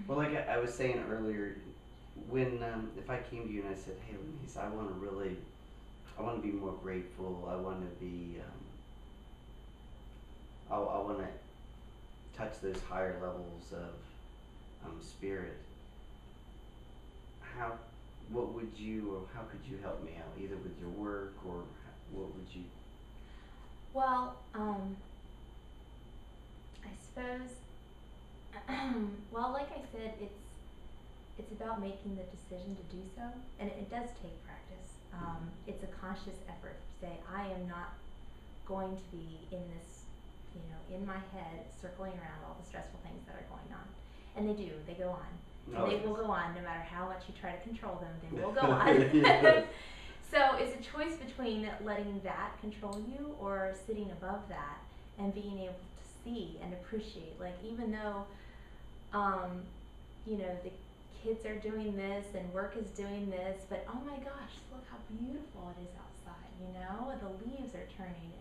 Well, like I was saying earlier, when if I came to you and I said, "Hey, Lenise, I want to be more grateful. I want to be, I want to touch those higher levels of spirit." How, what would you, or how could you help me out, either with your work or what would you? Well, I suppose, well, like I said, it's about making the decision to do so, and it does take practice. It's a conscious effort to say, I am not going to be in this, in my head, circling around all the stressful things that are going on. And they do, they go on. And Oh, they yes. will go on no matter how much you try to control them, they will go on. Yes. So it's a choice between letting that control you or sitting above that and being able to see and appreciate. Like, even though, the kids are doing this and work is doing this, but oh my gosh, look how beautiful it is outside, the leaves are turning,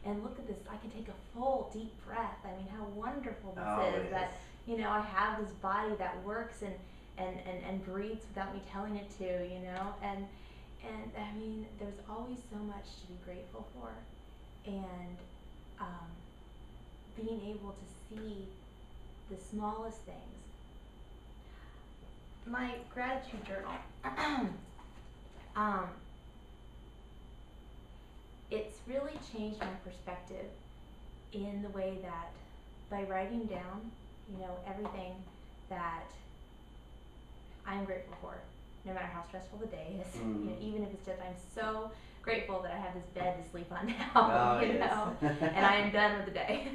and look at this, I can take a full deep breath. I mean, how wonderful this Oh, is, yes. that I have this body that works and breathes without me telling it to, and I mean, there's always so much to be grateful for, and being able to see the smallest things. My gratitude journal, it's really changed my perspective in the way that by writing down, everything that I'm grateful for, no matter how stressful the day is, even if it's just, I'm so grateful that I have this bed to sleep on now, Oh, yes. and I am done with the day.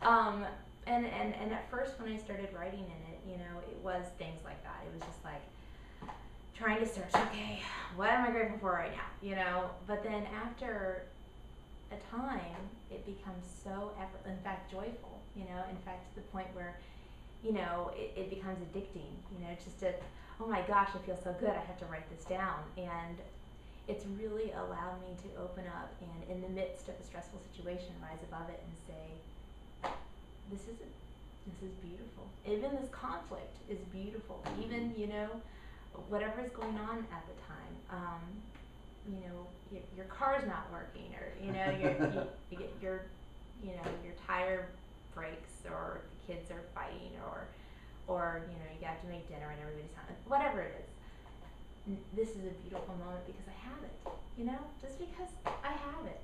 And at first when I started writing in it, it was things like that. It was just like trying to search, okay, what am I grateful for right now, but then after a time, it becomes so in fact, joyful, in fact, to the point where, it becomes addicting, just to, oh my gosh, I feel so good, I have to write this down. And it's really allowed me to open up and, in the midst of a stressful situation, rise above it and say, this is beautiful. Even this conflict is beautiful. Even, whatever is going on at the time. Your car's not working, or you get your tire breaks, or the kids are fighting, or you have to make dinner and everybody's hungry. Whatever it is, this is a beautiful moment because I have it. Just because I have it.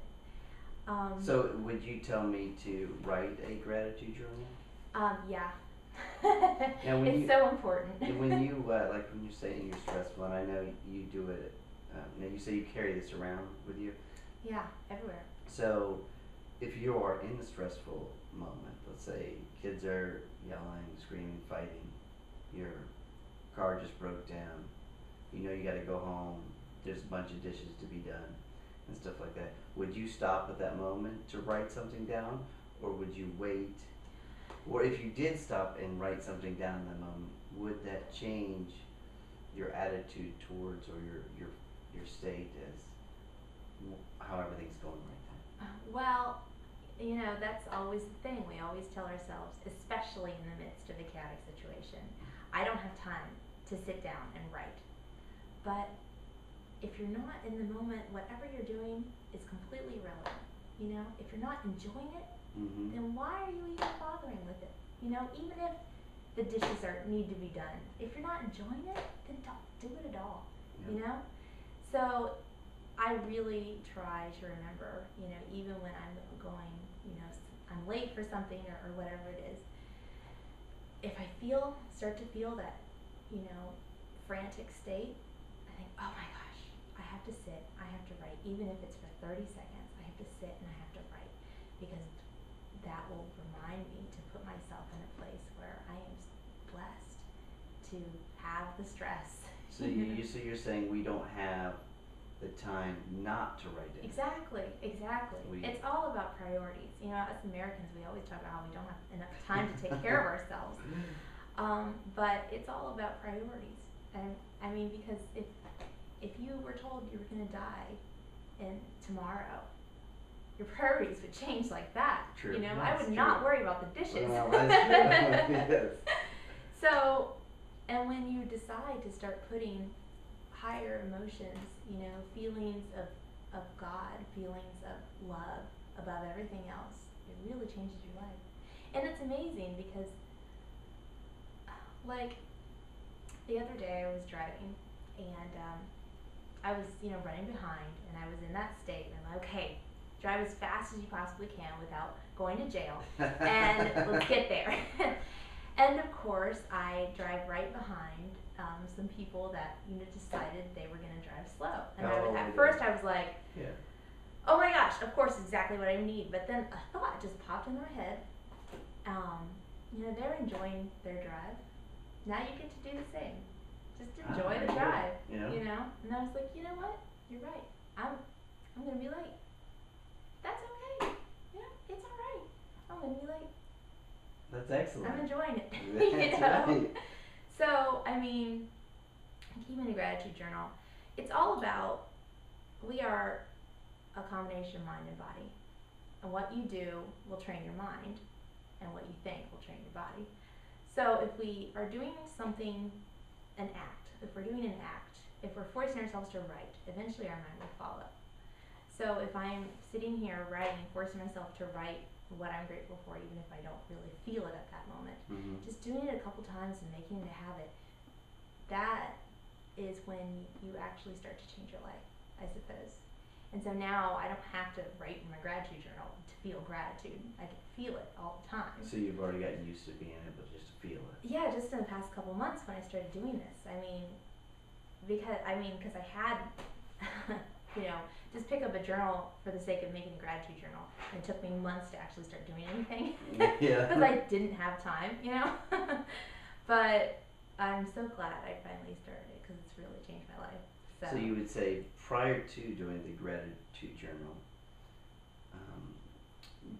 So, would you tell me to write a gratitude journal? Yeah. Now, when it's so important. when you like when you're saying you're stressful, and I know you do it. Now you say you carry this around with you. Yeah, everywhere. So, if you are in a stressful moment, let's say kids are yelling, screaming, fighting, your car just broke down, you got to go home. There's a bunch of dishes to be done, and stuff like that. Would you stop at that moment to write something down, or would you wait? Or if you did stop and write something down in that moment, would that change your attitude towards, or your state as how everything's going right now? Well, that's always the thing. We always tell ourselves, especially in the midst of a chaotic situation, I don't have time to sit down and write. But if you're not in the moment, whatever you're doing is completely irrelevant. If you're not enjoying it, then why are you even bothering with it? Even if the dishes need to be done, if you're not enjoying it, then don't do it at all. Yeah. So I really try to remember, even when I'm going, I'm late for something, or whatever it is. If I start to feel that, frantic state, I think, oh my gosh, I have to sit, I have to write, even if it's for 30 seconds, I have to sit and I have to write, because that will remind me to put myself in a place where I am blessed to have the stress. So you're saying we don't have the time not to write it. Exactly. It's all about priorities. Us Americans, we always talk about how we don't have enough time to take care of ourselves. But it's all about priorities. And I mean, because if you were told you were going to die tomorrow, your priorities would change like that. True. I would not worry about the dishes. Well, that's true. Yes. So, and when you decide to start putting higher emotions, you know, feelings of God, feelings of love above everything else, it really changes your life. And it's amazing because, like, the other day I was driving and I was, you know, running behind and I was in that state and I'm like, okay, drive as fast as you possibly can without going to jail and let's get there. And of course, I drive right behind some people that, you know, decided they were going to drive slow. And at first I was like, Yeah. oh my gosh, of course, exactly what I need. But then a thought just popped in my head. You know, they're enjoying their drive. Now you get to do the same. Just enjoy the drive, Yeah. you know? And I was like, you know what? You're right. I'm going to be late. That's okay. You know, it's all right. I'm going to be late. That's excellent. I'm enjoying it. That's you know? right. So, I mean, keeping a gratitude journal, it's all about, we are a combination of mind and body. And what you do will train your mind, and what you think will train your body. So if we are doing something, an act, if we're doing an act, if we're forcing ourselves to write, eventually our mind will follow. So if I'm sitting here writing, forcing myself to write what I'm grateful for, even if I don't really feel it at that moment, just doing it a couple times and making it a habit, that is when you actually start to change your life, I suppose. And so now I don't have to write in my gratitude journal to feel gratitude. I can feel it all the time. So you've already gotten used to being able to just feel it. Yeah, just in the past couple months when I started doing this. I mean, because I had, you know, just pick up a journal for the sake of making a gratitude journal. And it took me months to actually start doing anything. Yeah. Because I didn't have time, you know. But I'm so glad I finally started it because it's really changed my life. So you would say prior to doing the gratitude journal,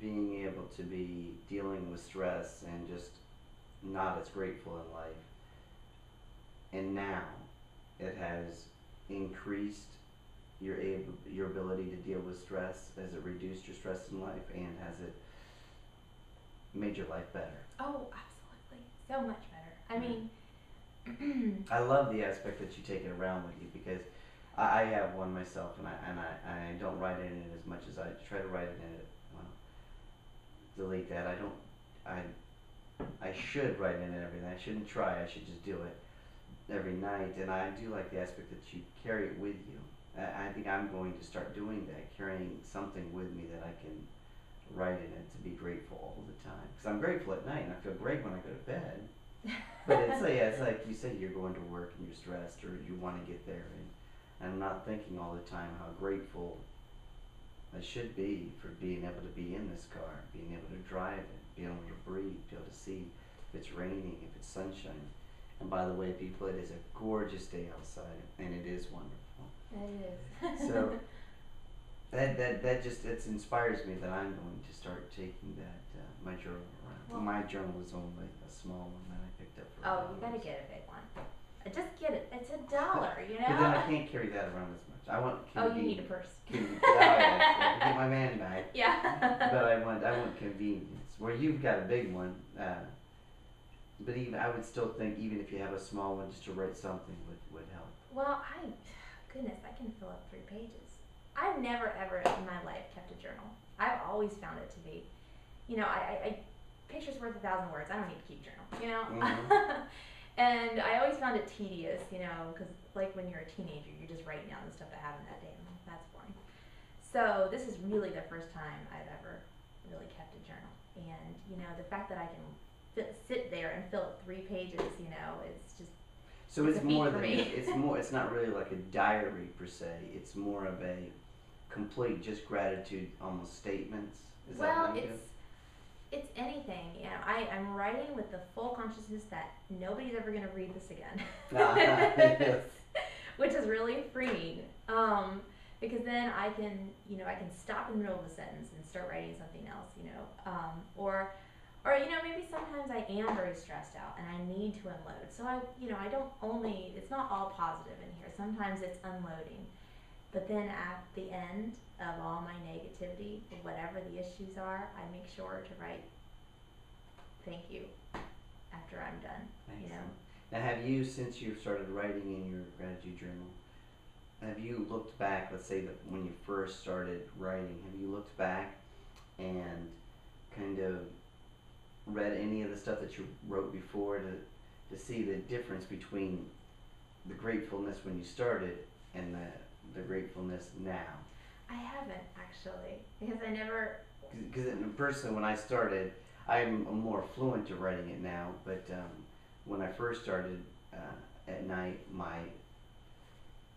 being able to be dealing with stress and just not as grateful in life, and now it has increased your ability to deal with stress. Has it reduced your stress in life, and has it made your life better? Oh, absolutely, so much better. I mean, I love the aspect that you take it around with you, because I have one myself, and I don't write in it as much as I try to write it in it. Well, delete that. I should write in it everything. I shouldn't try. I should just do it every night. And I do like the aspect that you carry it with you. I think I'm going to start doing that, carrying something with me that I can write in it to be grateful all the time. Because I'm grateful at night, and I feel great when I go to bed. But it's like you say, you're going to work and you're stressed, or you want to get there, and I'm not thinking all the time how grateful I should be for being able to be in this car, being able to drive it, being able to breathe, be able to see if it's raining, if it's sunshine. And by the way, people, it is a gorgeous day outside, and it is wonderful. It is. So that just it inspires me that I'm going to start taking that my journal around. Well, my journal is only a small one that I picked up for. Oh, you gotta get a big one. Just get it. It's $1, you know. But then I can't carry that around as much. I want. Oh, you need a purse. Get my man bag. Yeah. But I want convenience. Where you've got a big one, but even I would still think, even if you have a small one, just to write something would help. Well, goodness, I can fill up 3 pages. I've never ever in my life kept a journal. I've always found it to be, you know, I picture's worth 1,000 words. I don't need to keep a journal, you know. Mm-hmm. And I always found it tedious, you know, because like when you're a teenager, you're just writing down the stuff that happened that day, and that's boring. So this is really the first time I've ever really kept a journal, and you know, the fact that I can sit there and fill up 3 pages, you know, it's just. So it's more than me. it's not really like a diary per se. It's more of a complete just gratitude, almost statements. Is well, that what you do? It's anything, you know. I'm writing with the full consciousness that nobody's ever going to read this again. Yes. Which is really freeing, because then I can, you know, I can stop in the middle of a sentence and start writing something else, you know, or you know, maybe sometimes I am very stressed out and I need to unload. So I don't only, it's not all positive in here. Sometimes it's unloading. But then at the end of all my negativity, whatever the issues are, I make sure to write thank you after I'm done. Excellent. You know. Now, have you, since you've started writing in your gratitude journal, have you looked back, let's say that when you first started writing, have you looked back and kind of read any of the stuff that you wrote before to see the difference between the gratefulness when you started and the gratefulness now? I haven't actually, because I never. Because personally, when I started, I'm more fluent to writing it now, but when I first started at night, my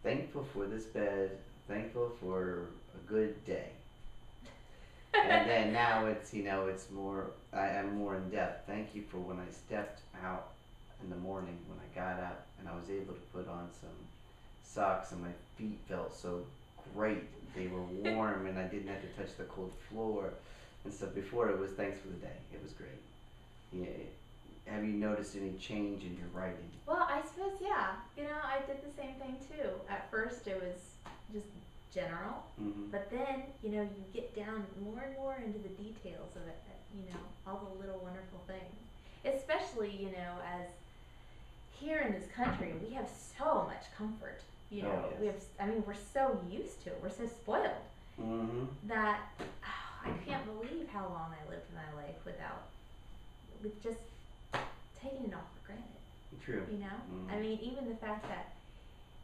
thankful for this bed, thankful for a good day. And then now it's, it's more, I'm more in depth. Thank you for when I stepped out in the morning, when I got up and I was able to put on some socks and my feet felt so great. They were warm and I didn't have to touch the cold floor and stuff. Before it was thanks for the day. It was great. Yeah. Have you noticed any change in your writing? Well, I suppose, yeah. I did the same thing too. At first it was just general, but then, you get down more and more into the details of it, all the little wonderful things. Especially, as here in this country, we have so much comfort. Yes. We're so used to it. We're so spoiled that I can't believe how long I lived my life with just taking it all for granted. True. Even the fact that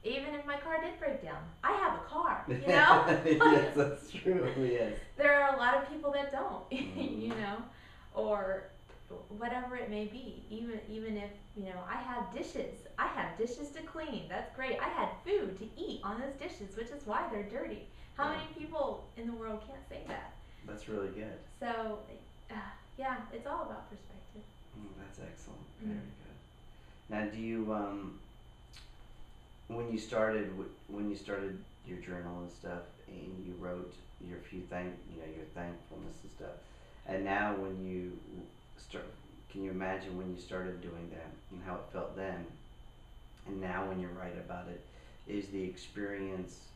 even if my car did break down, I have a car, Yes, that's true, yes. There are a lot of people that don't, or whatever it may be. Even if, I have dishes to clean. That's great. I had food to eat on those dishes, which is why they're dirty. How many people in the world can't say that? That's really good. So, yeah, it's all about perspective. That's excellent. Very good. Now, do you, when you started your journal and stuff, and you wrote your your thankfulness and stuff, and now when you can you imagine when you started doing that and how it felt then, and now when you write about it, is the experience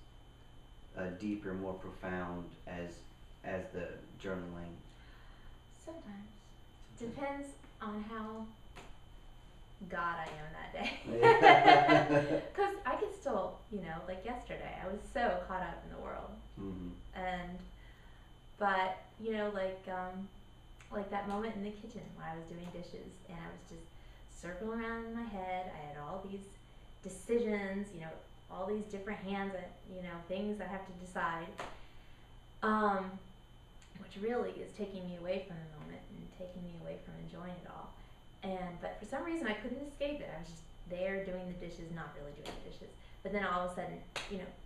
deeper, more profound as the journaling? Sometimes. Depends on how God I am that day. Because I could still, like yesterday, I was so caught up in the world. But, like that moment in the kitchen when I was doing dishes and I was just circling around in my head. I had all these decisions, all these different hands, things I have to decide, which really is taking me away from the moment and taking me away from enjoying it all. But for some reason I couldn't escape it. I was just there doing the dishes, not really doing the dishes. But then all of a sudden,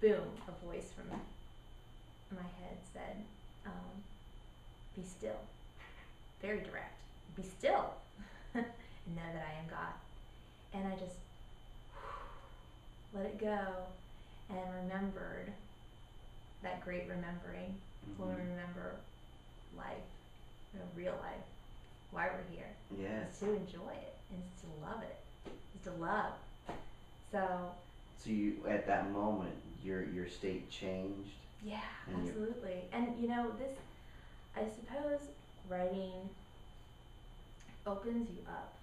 boom, a voice from my head said, be still. Very direct. Be still and know that I am God. And I just let it go and remembered that great remembering when we remember life, real life, why we're here. Yes. Is to enjoy it and to love it. Is to love. So you, at that moment, your state changed? Yeah, absolutely. And this, I suppose, writing opens you up.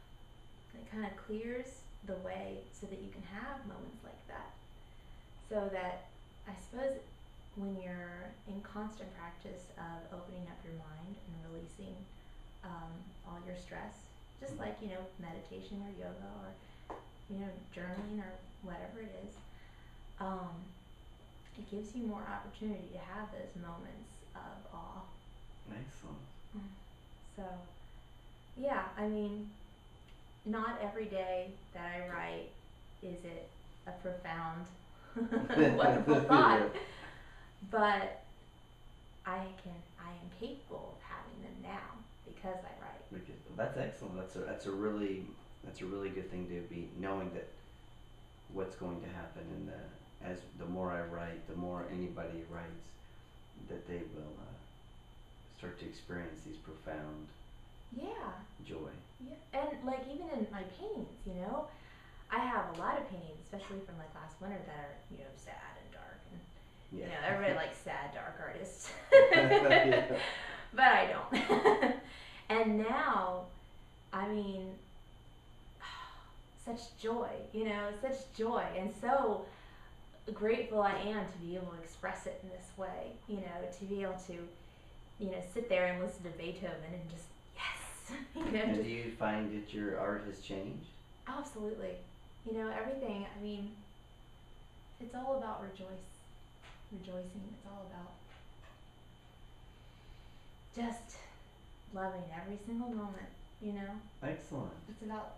It kind of clears the way so that you can have moments like that. So that, I suppose, when you're in constant practice of opening up your mind and releasing all your stress, just like, meditation or yoga or, journaling or whatever it is, it gives you more opportunity to have those moments of awe. Excellent. So, yeah, not every day that I write is it a profound, wonderful thought, but I am capable of having them now because I write. That's excellent. That's a really good thing to be knowing that what's going to happen, and as the more I write, the more anybody writes, that they will start to experience these profound joy. Yeah, and like even in my paintings, I have a lot of paintings, especially from like last winter, that are sad and dark, and everybody likes sad, dark artists, but I don't. And now, such joy, such joy, and so grateful I am to be able to express it in this way, to be able to, sit there and listen to Beethoven and just, yes, And just, do you find that your art has changed? absolutely. Everything, I mean, it's all about rejoicing. It's all about just loving every single moment. Excellent. It's about,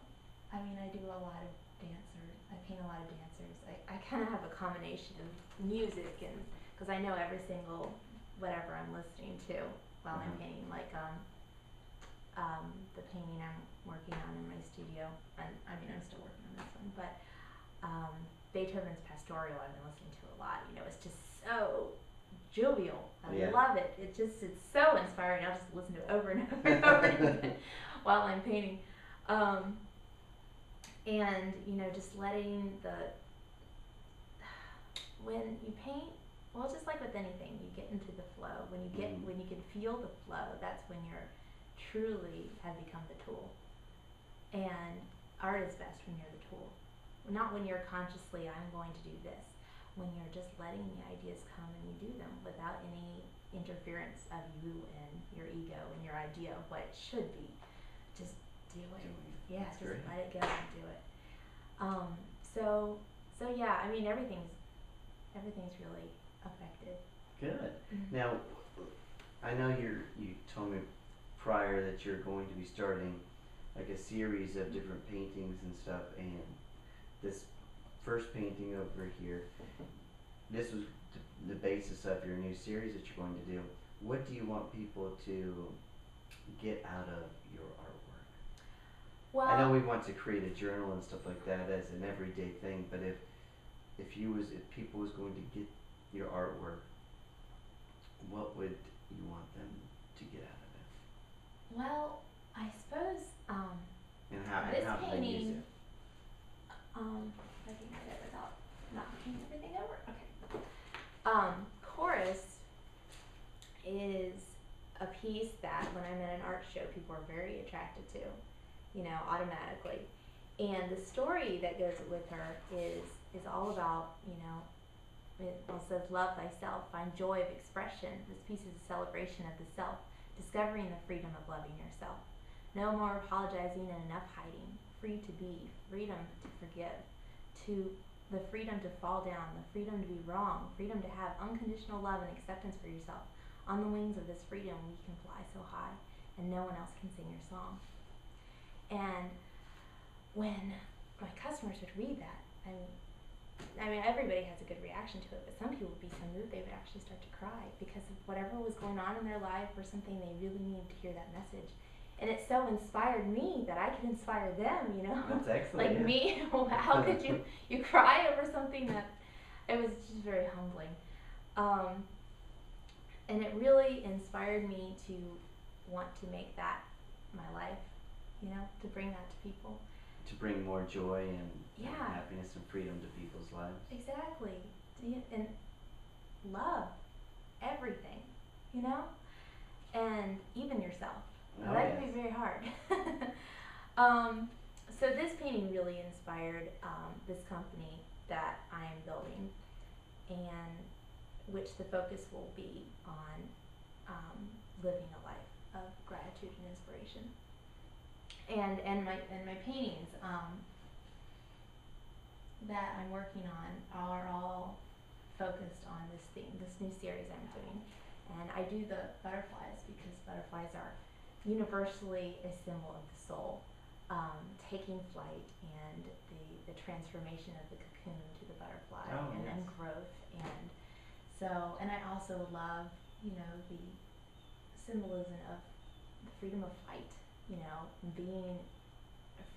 I mean, I do a lot of I paint a lot of dancers. I kind of have a combination of music and, because I know every single whatever I'm listening to while I'm painting, like the painting I'm working on in my studio, and I mean I'm still working on this one, but Beethoven's Pastoral I've been listening to a lot. It's just so jovial. I love it. It's so inspiring. I'll just listen to it over and over and over again while I'm painting. And just letting when you paint, well, just like with anything, you get into the flow. When you can feel the flow, that's when you're truly have become the tool. And art is best when you're the tool, not when you're consciously, I'm going to do this. When you're just letting the ideas come and you do them without any interference of you and your ego and your idea of what it should be. Just do it. Yeah, just let it go and do it. So yeah, I mean everything's really affected. Good. Now, I know you told me prior that you're going to be starting like a series of different paintings and stuff, and this first painting over here, this was the basis of your new series that you're going to do. What do you want people to get out of your artwork? Well, I know we want to create a journal and stuff like that as an everyday thing, but if people was going to get your artwork, what would you want them to get out of it? Well, I suppose And how this do they use painting, it? if I can get it without knocking everything over. Okay. Chorus is a piece that when I'm at an art show, people are very attracted to, automatically. And the story that goes with her is all about, it says, love thyself, find joy of expression. This piece is a celebration of the self, discovering the freedom of loving yourself. No more apologizing and enough hiding. Free to be, freedom to forgive, to the freedom to fall down, the freedom to be wrong, freedom to have unconditional love and acceptance for yourself. On the wings of this freedom, we can fly so high, and no one else can sing your song. And when my customers would read that, I mean, everybody has a good reaction to it, but some people would be so moved they would actually start to cry because of whatever was going on in their life or something, they really needed to hear that message. And it so inspired me that I could inspire them, That's excellent. Like me, how could you cry over something that, it was just very humbling. And it really inspired me to want to make that my life, to bring that to people. To bring more joy and happiness and freedom to people's lives. Exactly. And love everything, and even yourself. That can be very hard. So this painting really inspired this company that I am building, and which the focus will be on living a life of gratitude and inspiration. And my paintings that I'm working on are all focused on this theme, this new series I'm doing. And I do the butterflies because butterflies are universally a symbol of the soul, taking flight, and the transformation of the cocoon to the butterfly, and growth. And so, and I also love, the symbolism of the freedom of flight, being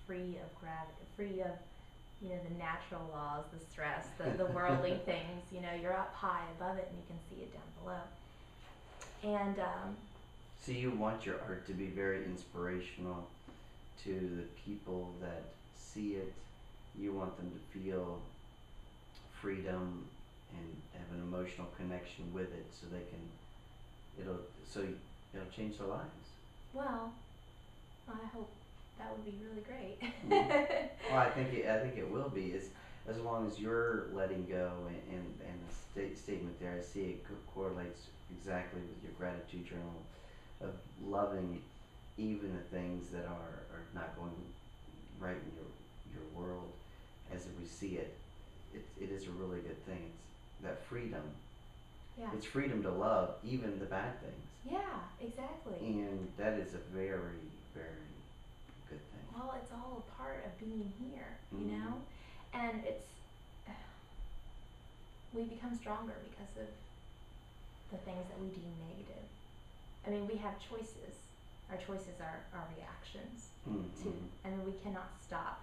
free of gravity, free of, the natural laws, the stress, the worldly things. You're up high above it and you can see it down below. And so you want your art to be very inspirational to the people that see it. You want them to feel freedom and have an emotional connection with it, so it'll change their lives. Well, I hope that would be really great. Well, I think it will be as long as you're letting go and the statement there. I see it correlates exactly with your gratitude journal of loving even the things that are not going right in your world as we see it. It is a really good thing. It's that freedom. Yeah. It's freedom to love even the bad things. Yeah, exactly. And that is a very, very good thing. Well, it's all a part of being here, you Mhm. know? And we become stronger because of the things that we deem negative. I mean, we have choices. Our choices are our reactions to, I mean, we cannot stop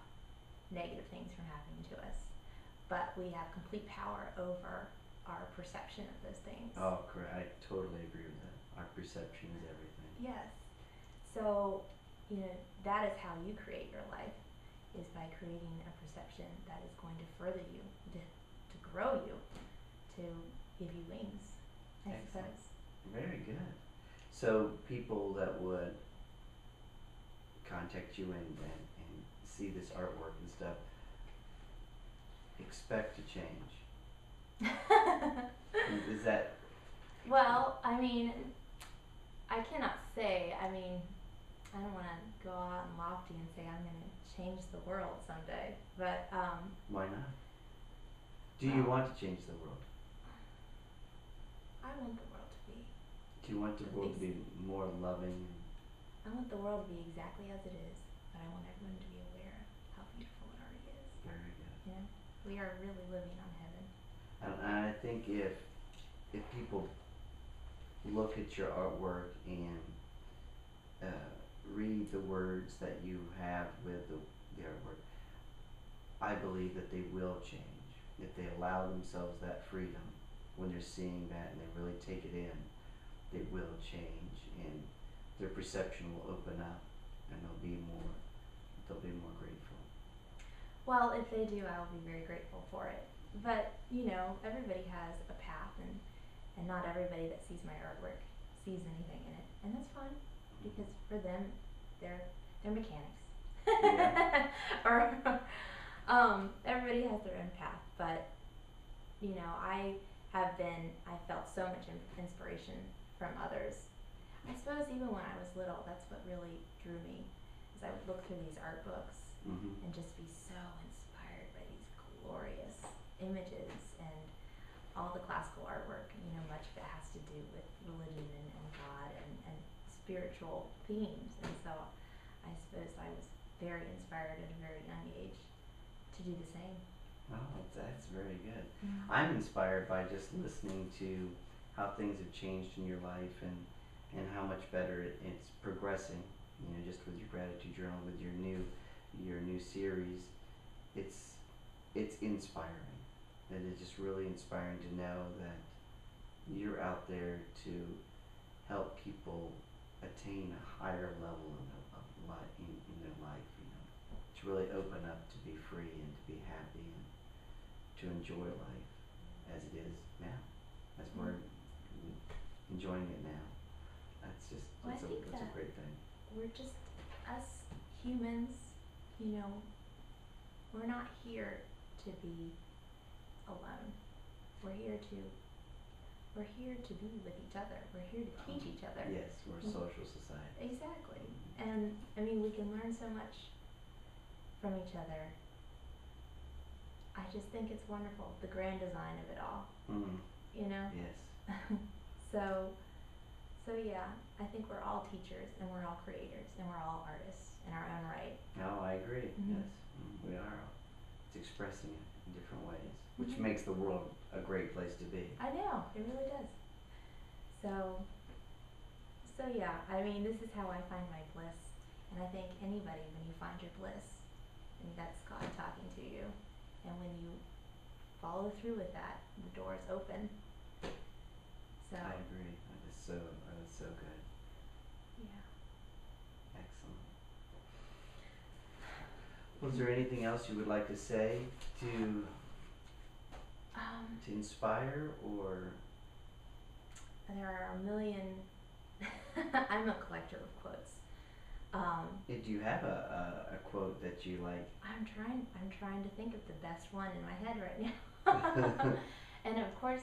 negative things from happening to us, but we have complete power over our perception of those things. Oh, correct. I totally agree with that. Our perception is everything. Yes. So, you know, that is how you create your life, is by creating a perception that is going to further you, to grow you, to give you wings, I Excellent. suppose. Very good. So people that would contact you and see this artwork and stuff, expect to change. Is that? Well, I mean, I cannot say, I mean, I don't want to go out and lofty and say I'm going to change the world someday, but Why not? Do you want to change the world? I want the world to be. Do you want the world to be more loving? I want the world to be exactly as it is, but I want everyone to be aware of how beautiful it already is. Very good. You know, we are really living on heaven. And I think if people look at your artwork and read the words that you have with the artwork, I believe that they will change if they allow themselves that freedom. When they're seeing that and they really take it in, they will change and their perception will open up and they'll be more grateful. Well, if they do, I will be very grateful for it. But, you know, everybody has a path, and not everybody that sees my artwork sees anything in it. And that's fine, because for them, they're mechanics. Yeah. Or, everybody has their own path. But, you know, I felt so much inspiration from others. I suppose even when I was little, that's what really drew me, is I would look through these art books and just be so inspired by these glorious images and all the classical artwork. You know, much of it has to do with religion and God and spiritual themes. And so I suppose I was very inspired at a very young age to do the same. Oh, that's very good. Mm-hmm. I'm inspired by just listening to how things have changed in your life and how much better it's progressing. You know, just with your gratitude journal, with your new series, it's inspiring. It is just really inspiring to know that you're out there to help people attain a higher level of life in their life. You know, to really open up, to be free and to be happy and to enjoy life as it is now, as we're enjoying it now. That's just Well, that's a great thing. We're just us humans, you know, we're not here to be alone. We're here to be with each other. We're here to teach each other. Yes, we're a social society. Exactly. And I mean, we can learn so much from each other. I just think it's wonderful, the grand design of it all. You know? Yes. So yeah, I think we're all teachers and we're all creators and we're all artists in our own right. No, I agree. Mhm. Yes, we are. It's expressing it in different ways, which makes the world a great place to be. I know, it really does. So yeah, I mean, this is how I find my bliss. And I think anybody, when you find your bliss, I mean, that's God talking to you. And when you follow through with that, the door is open. So I agree. That is so good. yeah. Excellent. Was there anything else you would like to say to inspire, or? There are a million. I'm a collector of quotes. Do you have a quote that you like? I'm trying to think of the best one in my head right now. And of course,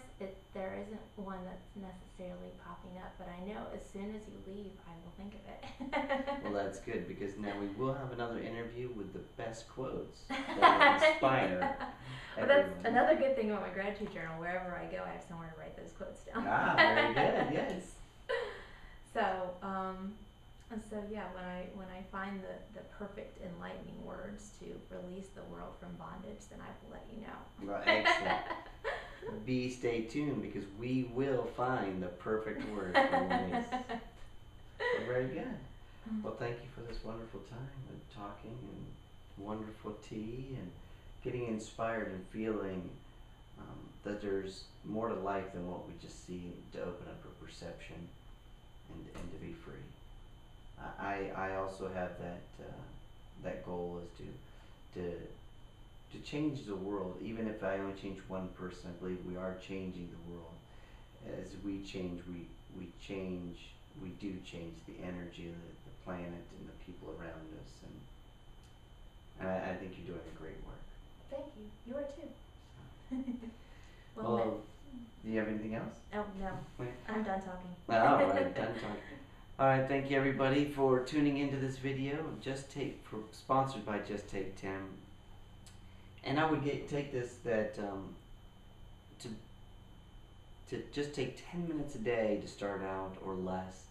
there isn't one that's necessarily popping up, but I know as soon as you leave, I will think of it. Well, that's good, because now we will have another interview with the best quotes that will inspire Well, that's another good thing about my gratitude journal. Wherever I go, I have somewhere to write those quotes down. Ah, very good. Yes. So yeah, when I find the perfect enlightening words to release the world from bondage, then I will let you know. Well, excellent. Stay tuned, because we will find the perfect word for release. Well, very good. Well, thank you for this wonderful time and talking and wonderful tea and getting inspired and feeling that there's more to life than what we just see, to open up a perception and to be free. I also have that goal, is to change the world. Even if I only change one person, I believe we are changing the world. As we change, we change. We do change the energy of the planet and the people around us, and I think you're doing a great work. Thank you. You are too. Well, do you have anything else? Oh no, I'm done talking. All right, done talking. All right, thank you everybody for tuning into this video. Sponsored by Just Take 10. And I would take this to just take 10 minutes a day to start out, or less,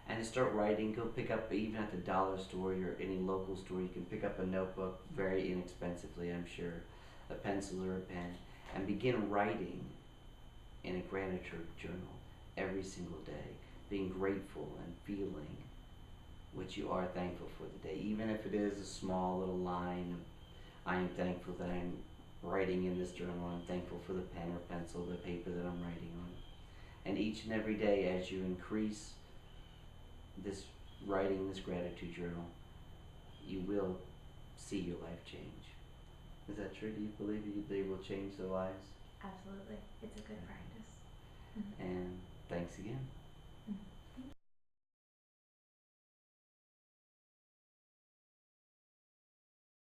and to start writing. Go pick up, even at the dollar store or any local store, you can pick up a notebook very inexpensively, I'm sure, a pencil or a pen, and begin writing in a gratitude journal every single day, being grateful and feeling what you are thankful for the day. Even if it is a small little line of, I am thankful that I'm writing in this journal, I'm thankful for the pen or pencil, the paper that I'm writing on. And each and every day, as you increase this writing, this gratitude journal, you will see your life change. Is that true? Do you believe they will change their lives? Absolutely. It's a good practice.